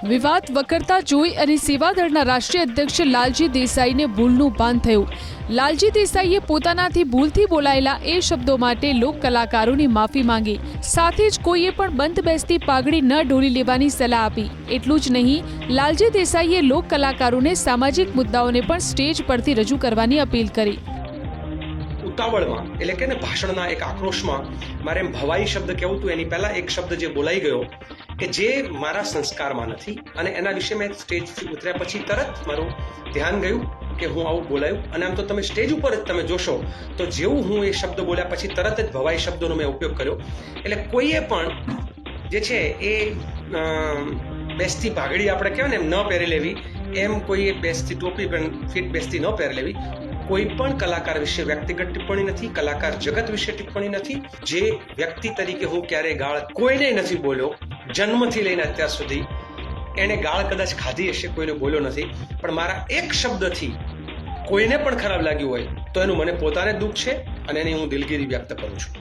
વિવાદ વકરતા જોઈ અને સેવાદળના રાષ્ટ્રીય અધ્યક્ષ લાલજી દેસાઈને ભૂલનું ભાન થયું। લાલજી દેસાઈએ પોતાનાથી ભૂલથી બોલાયેલા એ શબ્દો માટે લોક કલાકારોની માફી માંગી। સાથે જ કોઈએ પણ બંધ બેસતી પાઘડી ન ઢોલી લેવાની સલાહ આપી। એટલું જ નહીં, લાલજી દેસાઈએ લોક કલાકારોને સામાજિક મુદ્દાઓને પણ સ્ટેજ પરથી રજૂ કરવાની અપીલ કરી। ઉતાવળમાં એટલે કે ને ભાષણના એક આક્રોશમાં મારે એમ ભવાઈ શબ્દ કહેવું હતું, એની પહેલા એક શબ્દ જે બોલાઈ ગયો કે જે મારા સંસ્કારમાં નથી, અને એના વિશે મેં સ્ટેજથી ઉતર્યા પછી તરત મારું ધ્યાન ગયું કે હું આવું બોલાયું। અને આમ તો તમે સ્ટેજ ઉપર જ તમે જોશો તો જેવું હું એ શબ્દ બોલ્યા પછી તરત જ ભવાઈ શબ્દોનો મેં ઉપયોગ કર્યો। એટલે કોઈએ પણ જે છે એ બેસતી ભાગડી આપણે કહેવાય ને એમ ન પહેરી લેવી, એમ કોઈએ બેસતી ટોપી પણ ફિટ બેસતી ન પહેરી લેવી। કોઈ પણ કલાકાર વિશે વ્યક્તિગત ટિપ્પણી નથી, કલાકાર જગત વિશે ટિપ્પણી નથી। જે વ્યક્તિ તરીકે હું ક્યારેય ગાળ કોઈને નથી બોલ્યો, જન્મથી લઈને અત્યાર સુધી એને ગાળ કદાચ ખાધી હશે, કોઈને બોલ્યો નથી, પણ મારા એક શબ્દથી કોઈને પણ ખરાબ લાગ્યું હોય તો એનું મને પોતાને દુઃખ છે અને એની હું દિલગીરી વ્યક્ત કરું છું।